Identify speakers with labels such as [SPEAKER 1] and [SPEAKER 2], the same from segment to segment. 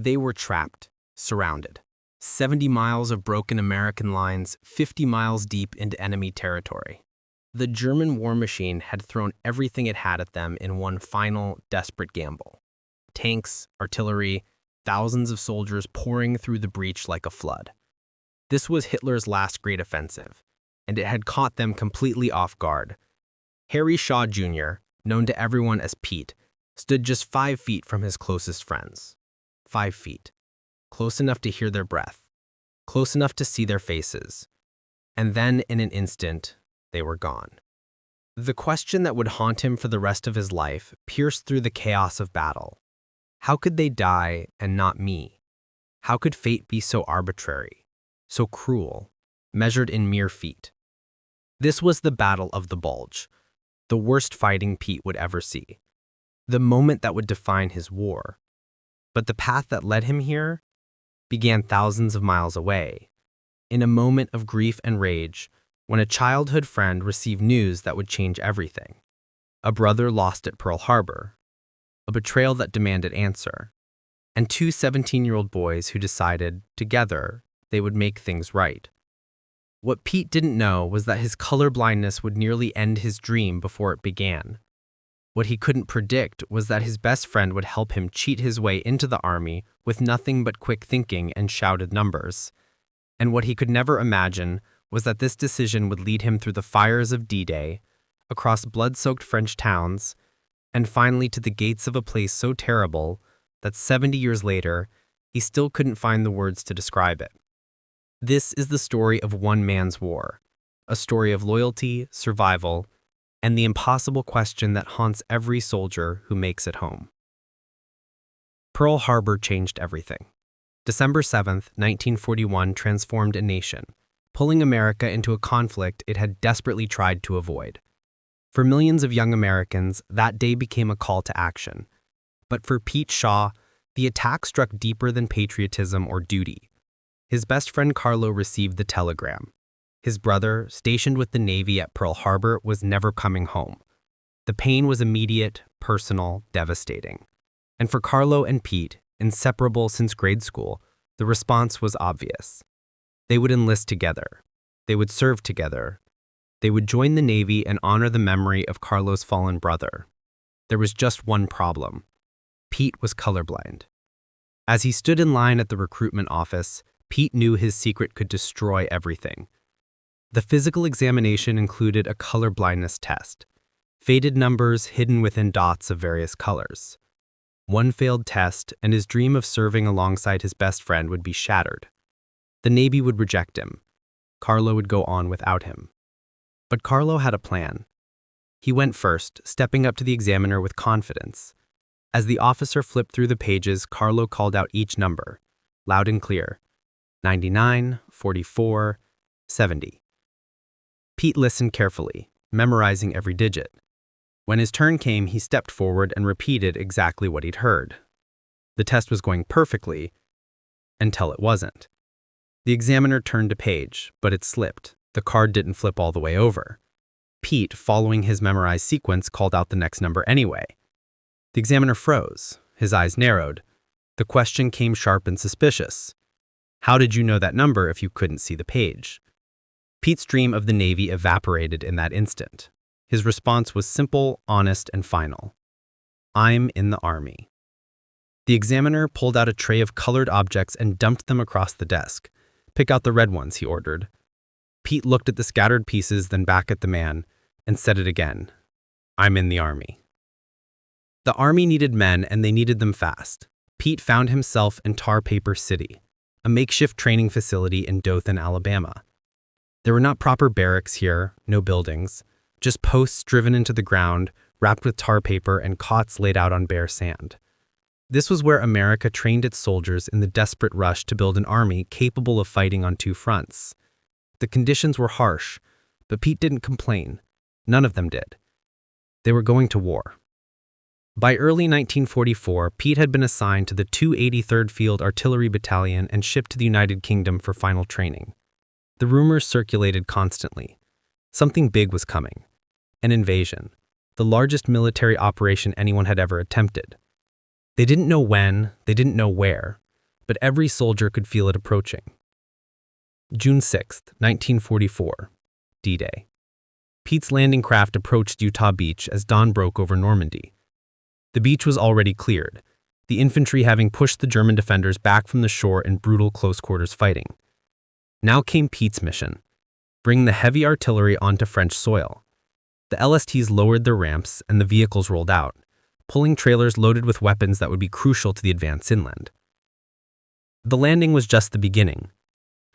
[SPEAKER 1] They were trapped, surrounded. 70 miles of broken American lines, 50 miles deep into enemy territory. The German war machine had thrown everything it had at them in one final, desperate gamble. Tanks, artillery, thousands of soldiers pouring through the breach like a flood. This was Hitler's last great offensive, and it had caught them completely off guard. Harry Shaw Jr., known to everyone as Pete, stood just 5 feet from his closest friends. 5 feet. Close enough to hear their breath. Close enough to see their faces. And then, in an instant, they were gone. The question that would haunt him for the rest of his life pierced through the chaos of battle. How could they die and not me? How could fate be so arbitrary, so cruel, measured in mere feet? This was the Battle of the Bulge, the worst fighting Pete would ever see, the moment that would define his war. But the path that led him here began thousands of miles away, in a moment of grief and rage, when a childhood friend received news that would change everything. A brother lost at Pearl Harbor, a betrayal that demanded answer, and 2 17-year-old boys who decided, together, they would make things right. What Pete didn't know was that his colorblindness would nearly end his dream before it began. What he couldn't predict was that his best friend would help him cheat his way into the army with nothing but quick thinking and shouted numbers. And what he could never imagine was that this decision would lead him through the fires of D-Day, across blood-soaked French towns, and finally to the gates of a place so terrible that 70 years later, he still couldn't find the words to describe it. This is the story of one man's war, a story of loyalty, survival, and the impossible question that haunts every soldier who makes it home. Pearl Harbor changed everything. December 7th, 1941 transformed a nation, pulling America into a conflict it had desperately tried to avoid. For millions of young Americans, that day became a call to action. But for Pete Shaw, the attack struck deeper than patriotism or duty. His best friend Carlo received the telegram. His brother, stationed with the Navy at Pearl Harbor, was never coming home. The pain was immediate, personal, devastating. And for Carlo and Pete, inseparable since grade school, the response was obvious. They would enlist together. They would serve together. They would join the Navy and honor the memory of Carlo's fallen brother. There was just one problem. Pete was colorblind. As he stood in line at the recruitment office, Pete knew his secret could destroy everything. The physical examination included a color blindness test, faded numbers hidden within dots of various colors. One failed test, and his dream of serving alongside his best friend would be shattered. The Navy would reject him. Carlo would go on without him. But Carlo had a plan. He went first, stepping up to the examiner with confidence. As the officer flipped through the pages, Carlo called out each number, loud and clear. 99, 44, 70. Pete listened carefully, memorizing every digit. When his turn came, he stepped forward and repeated exactly what he'd heard. The test was going perfectly, until it wasn't. The examiner turned a page, but it slipped. The card didn't flip all the way over. Pete, following his memorized sequence, called out the next number anyway. The examiner froze. His eyes narrowed. The question came sharp and suspicious. How did you know that number if you couldn't see the page? Pete's dream of the Navy evaporated in that instant. His response was simple, honest, and final. I'm in the Army. The examiner pulled out a tray of colored objects and dumped them across the desk. Pick out the red ones, he ordered. Pete looked at the scattered pieces, then back at the man, and said it again. I'm in the Army. The Army needed men, and they needed them fast. Pete found himself in Tar Paper City, a makeshift training facility in Dothan, Alabama. There were not proper barracks here, no buildings, just posts driven into the ground, wrapped with tar paper and cots laid out on bare sand. This was where America trained its soldiers in the desperate rush to build an army capable of fighting on 2 fronts. The conditions were harsh, but Pete didn't complain. None of them did. They were going to war. By early 1944, Pete had been assigned to the 283rd Field Artillery Battalion and shipped to the United Kingdom for final training. The rumors circulated constantly. Something big was coming. An invasion. The largest military operation anyone had ever attempted. They didn't know when, they didn't know where, but every soldier could feel it approaching. June 6, 1944, D-Day. Pete's landing craft approached Utah Beach as dawn broke over Normandy. The beach was already cleared, the infantry having pushed the German defenders back from the shore in brutal close-quarters fighting. Now came Pete's mission: bring the heavy artillery onto French soil. The LSTs lowered their ramps and the vehicles rolled out, pulling trailers loaded with weapons that would be crucial to the advance inland. The landing was just the beginning.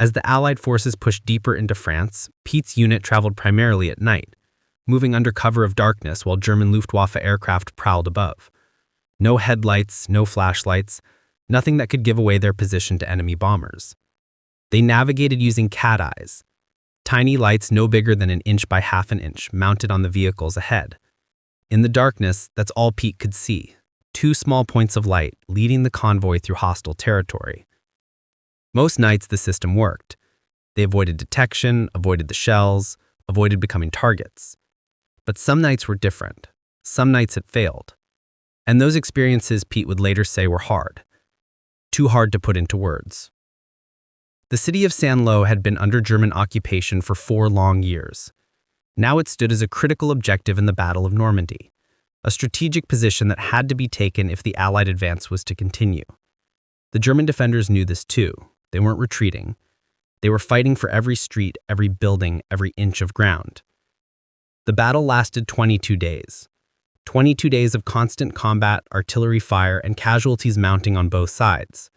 [SPEAKER 1] As the Allied forces pushed deeper into France, Pete's unit traveled primarily at night, moving under cover of darkness while German Luftwaffe aircraft prowled above. No headlights, no flashlights, nothing that could give away their position to enemy bombers. They navigated using cat eyes, tiny lights no bigger than an inch by half an inch mounted on the vehicles ahead. In the darkness, that's all Pete could see: two small points of light leading the convoy through hostile territory. Most nights the system worked. They avoided detection, avoided the shells, avoided becoming targets. But some nights were different. Some nights it failed. And those experiences Pete would later say were hard. Too hard to put into words. The city of Saint-Lô had been under German occupation for 4 long years. Now it stood as a critical objective in the Battle of Normandy, a strategic position that had to be taken if the Allied advance was to continue. The German defenders knew this too. They weren't retreating. They were fighting for every street, every building, every inch of ground. The battle lasted 22 days. 22 days of constant combat, artillery fire, and casualties mounting on both sides.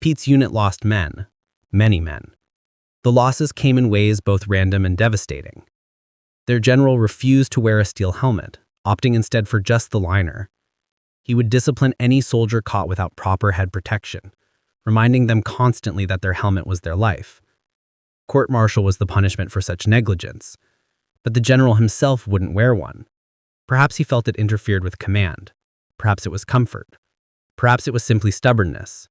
[SPEAKER 1] Pete's unit lost men, many men. The losses came in ways both random and devastating. Their general refused to wear a steel helmet, opting instead for just the liner. He would discipline any soldier caught without proper head protection, reminding them constantly that their helmet was their life. Court-martial was the punishment for such negligence, but the general himself wouldn't wear one. Perhaps he felt it interfered with command. Perhaps it was comfort. Perhaps it was simply stubbornness.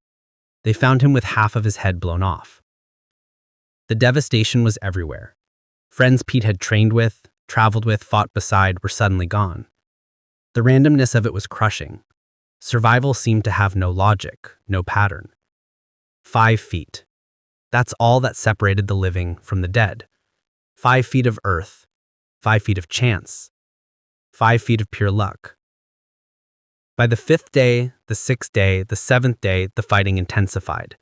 [SPEAKER 1] They found him with half of his head blown off. The devastation was everywhere. Friends Pete had trained with, traveled with, fought beside were suddenly gone. The randomness of it was crushing. Survival seemed to have no logic, no pattern. 5 feet. That's all that separated the living from the dead. 5 feet of earth. 5 feet of chance. 5 feet of pure luck. By the 5th day, the 6th day, the 7th day, the fighting intensified.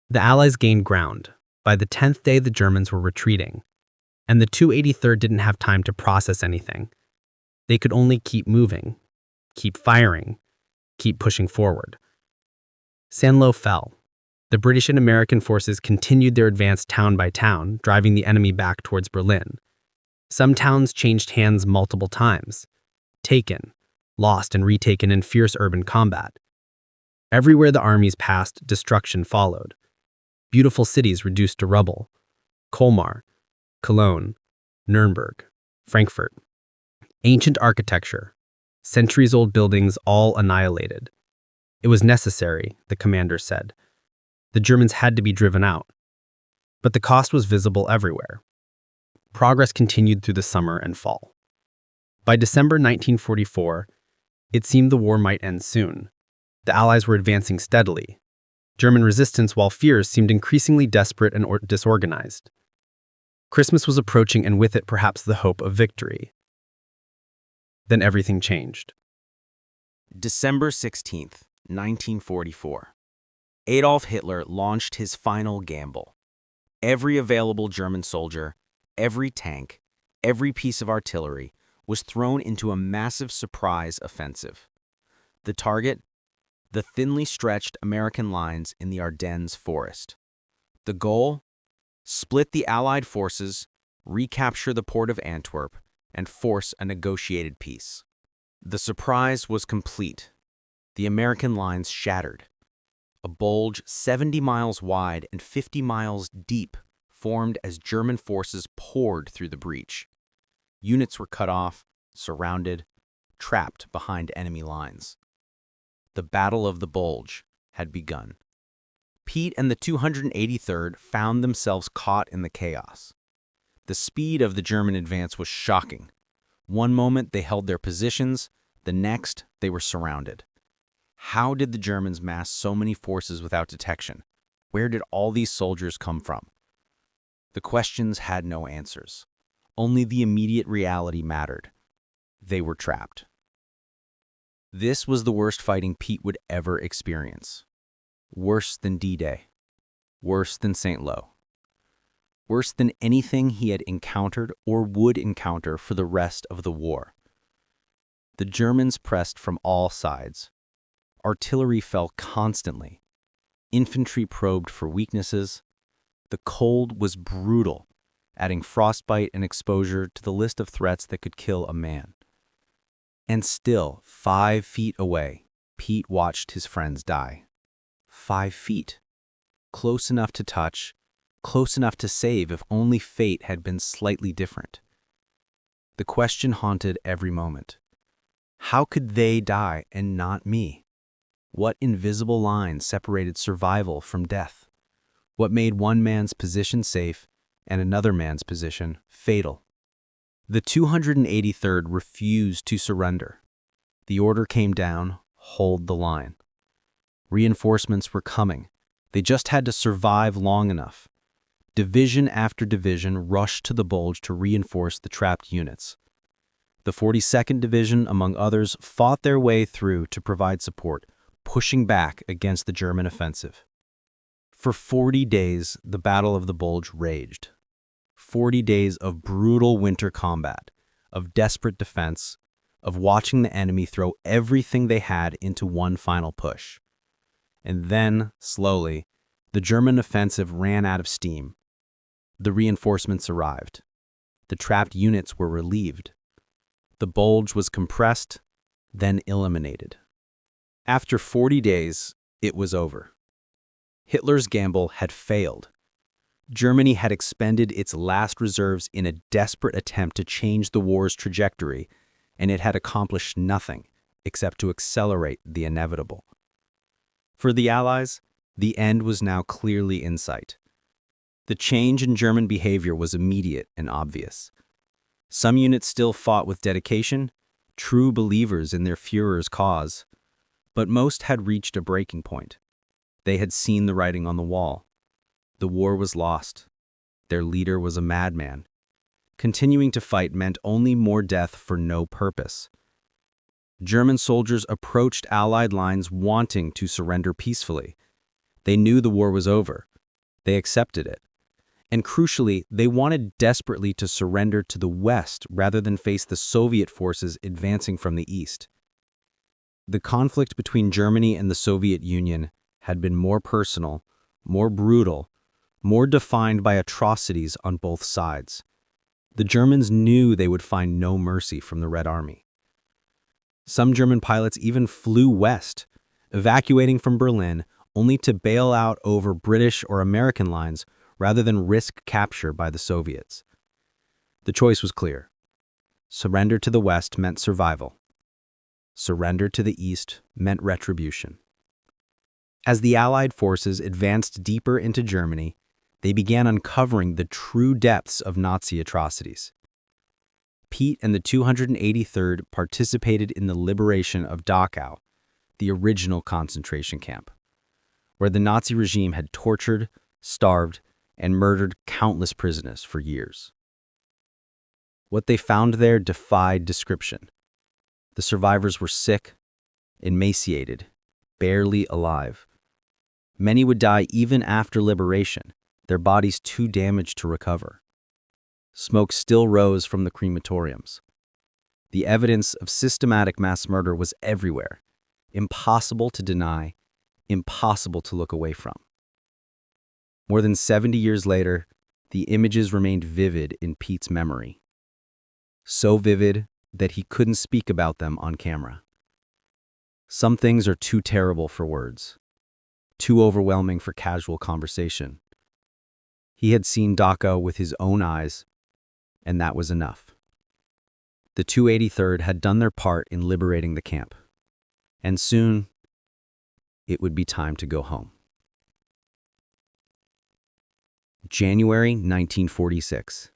[SPEAKER 1] The Allies gained ground. By the 10th day, the Germans were retreating. And the 283rd didn't have time to process anything. They could only keep moving, keep firing, keep pushing forward. Saint-Lô fell. The British and American forces continued their advance town by town, driving the enemy back towards Berlin. Some towns changed hands multiple times, taken, lost, and retaken in fierce urban combat. Everywhere the armies passed, destruction followed. Beautiful cities reduced to rubble. Colmar, Cologne, Nuremberg, Frankfurt. Ancient architecture, centuries-old buildings all annihilated. It was necessary, the commander said. The Germans had to be driven out. But the cost was visible everywhere. Progress continued through the summer and fall. By December 1944, it seemed the war might end soon. The Allies were advancing steadily. German resistance, while fierce, seemed increasingly desperate and disorganized. Christmas was approaching, and with it perhaps the hope of victory. Then everything changed.
[SPEAKER 2] December 16th, 1944. Adolf Hitler launched his final gamble. Every available German soldier, every tank, every piece of artillery was thrown into a massive surprise offensive. The target? The thinly stretched American lines in the Ardennes forest. The goal? Split the Allied forces, recapture the port of Antwerp, and force a negotiated peace. The surprise was complete. The American lines shattered. A bulge 70 miles wide and 50 miles deep formed as German forces poured through the breach. Units were cut off, surrounded, trapped behind enemy lines. The Battle of the Bulge had begun. Pete and the 283rd found themselves caught in the chaos. The speed of the German advance was shocking. One moment they held their positions, the next they were surrounded. How did the Germans mass so many forces without detection? Where did all these soldiers come from? The questions had no answers. Only the immediate reality mattered. They were trapped. This was the worst fighting Pete would ever experience. Worse than D-Day. Worse than St. Lo. Worse than anything he had encountered or would encounter for the rest of the war. The Germans pressed from all sides. Artillery fell constantly. Infantry probed for weaknesses. The cold was brutal, adding frostbite and exposure to the list of threats that could kill a man. And still, 5 feet away, Pete watched his friends die. 5 feet. Close enough to touch, close enough to save if only fate had been slightly different. The question haunted every moment. How could they die and not me? What invisible line separated survival from death? What made one man's position safe and another man's position fatal? The 283rd refused to surrender. The order came down, hold the line. Reinforcements were coming. They just had to survive long enough. Division after division rushed to the Bulge to reinforce the trapped units. The 42nd Division, among others, fought their way through to provide support, pushing back against the German offensive. For 40 days, the Battle of the Bulge raged. 40 days of brutal winter combat, of desperate defense, of watching the enemy throw everything they had into one final push. And then, slowly, the German offensive ran out of steam. The reinforcements arrived. The trapped units were relieved. The Bulge was compressed, then eliminated. After 40 days, it was over. Hitler's gamble had failed. Germany had expended its last reserves in a desperate attempt to change the war's trajectory, and it had accomplished nothing except to accelerate the inevitable. For the Allies, the end was now clearly in sight. The change in German behavior was immediate and obvious. Some units still fought with dedication, true believers in their Führer's cause, but most had reached a breaking point. They had seen the writing on the wall. The war was lost. Their leader was a madman. Continuing to fight meant only more death for no purpose. German soldiers approached Allied lines wanting to surrender peacefully. They knew the war was over. They accepted it. And crucially, they wanted desperately to surrender to the West rather than face the Soviet forces advancing from the East. The conflict between Germany and the Soviet Union had been more personal, more brutal, more defined by atrocities on both sides. The Germans knew they would find no mercy from the Red Army. Some German pilots even flew west, evacuating from Berlin only to bail out over British or American lines rather than risk capture by the Soviets. The choice was clear. Surrender to the West meant survival. Surrender to the East meant retribution. As the Allied forces advanced deeper into Germany, they began uncovering the true depths of Nazi atrocities. Pete and the 283rd participated in the liberation of Dachau, the original concentration camp, where the Nazi regime had tortured, starved, and murdered countless prisoners for years. What they found there defied description. The survivors were sick, emaciated, barely alive. Many would die even after liberation, their bodies too damaged to recover. Smoke still rose from the crematoriums. The evidence of systematic mass murder was everywhere, impossible to deny, impossible to look away from. More than 70 years later, the images remained vivid in Pete's memory. So vivid that he couldn't speak about them on camera. Some things are too terrible for words, too overwhelming for casual conversation. He had seen Dachau with his own eyes, and that was enough. The 283rd had done their part in liberating the camp, and soon it would be time to go home. January 1946.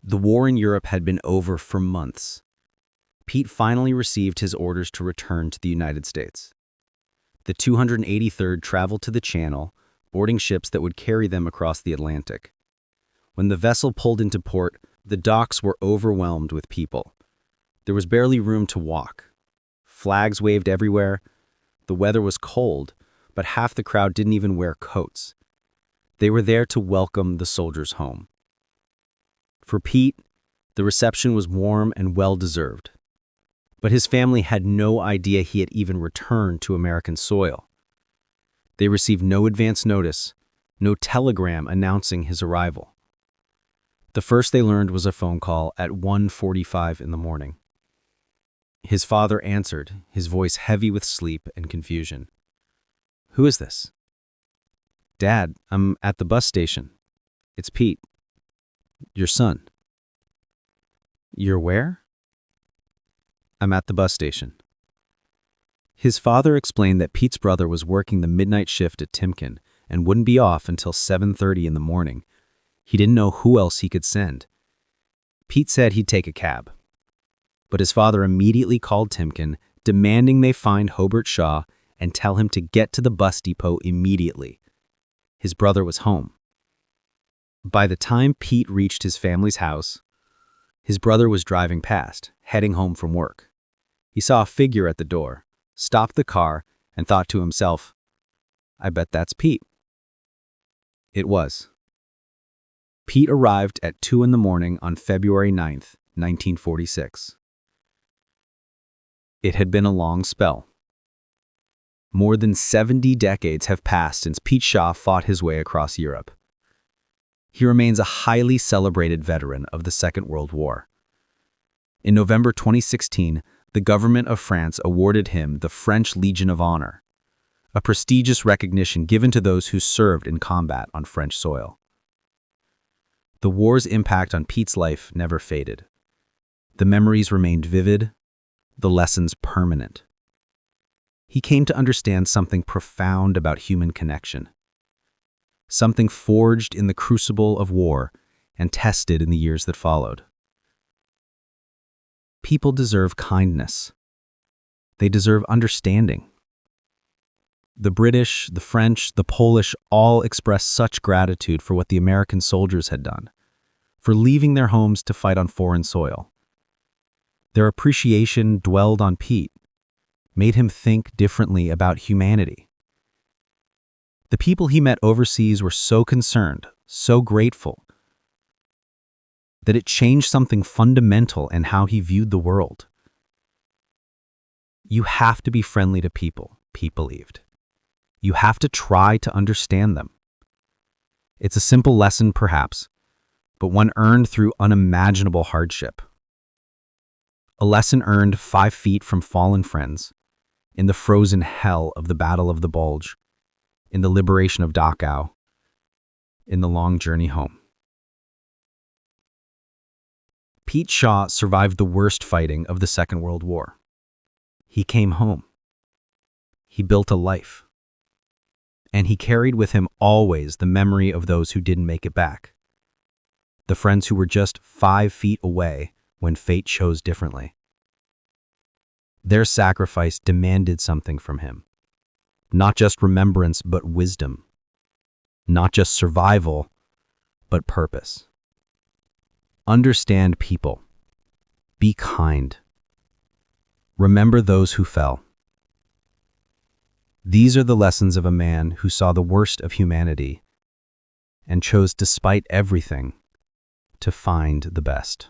[SPEAKER 2] The war in Europe had been over for months. Pete finally received his orders to return to the United States. The 283rd traveled to the Channel, boarding ships that would carry them across the Atlantic. When the vessel pulled into port, the docks were overwhelmed with people. There was barely room to walk. Flags waved everywhere. The weather was cold, but half the crowd didn't even wear coats. They were there to welcome the soldiers home. For Pete, the reception was warm and well-deserved. But his family had no idea he had even returned to American soil. They received no advance notice, no telegram announcing his arrival. The first they learned was a phone call at 1:45 in the morning. His father answered, his voice heavy with sleep and confusion. "Who is this?" "Dad, I'm at the bus station. It's Pete. Your son." "You're where?" "I'm at the bus station." His father explained that Pete's brother was working the midnight shift at Timken and wouldn't be off until 7:30 in the morning. He didn't know who else he could send. Pete said he'd take a cab. But his father immediately called Timken, demanding they find Hobart Shaw and tell him to get to the bus depot immediately. His brother was home. By the time Pete reached his family's house, his brother was driving past, heading home from work. He saw a figure at the door, stopped the car, and thought to himself, "I bet that's Pete." It was. Pete arrived at 2 in the morning on February 9th, 1946. It had been a long spell. More than 70 decades have passed since Pete Shaw fought his way across Europe. He remains a highly celebrated veteran of the Second World War. In November 2016, the government of France awarded him the French Legion of Honor, a prestigious recognition given to those who served in combat on French soil. The war's impact on Pete's life never faded. The memories remained vivid, the lessons permanent. He came to understand something profound about human connection, something forged in the crucible of war and tested in the years that followed. People deserve kindness. They deserve understanding. The British, the French, the Polish all expressed such gratitude for what the American soldiers had done, for leaving their homes to fight on foreign soil. Their appreciation dwelled on Pete, made him think differently about humanity. The people he met overseas were so concerned, so grateful, that it changed something fundamental in how he viewed the world. You have to be friendly to people, Pete believed. You have to try to understand them. It's a simple lesson, perhaps, but one earned through unimaginable hardship. A lesson earned 5 feet from fallen friends, in the frozen hell of the Battle of the Bulge, in the liberation of Dachau, in the long journey home. Pete Shaw survived the worst fighting of the Second World War. He came home. He built a life. And he carried with him always the memory of those who didn't make it back. The friends who were just 5 feet away when fate chose differently. Their sacrifice demanded something from him. Not just remembrance, but wisdom. Not just survival, but purpose. Understand people. Be kind. Remember those who fell. These are the lessons of a man who saw the worst of humanity and chose, despite everything, to find the best.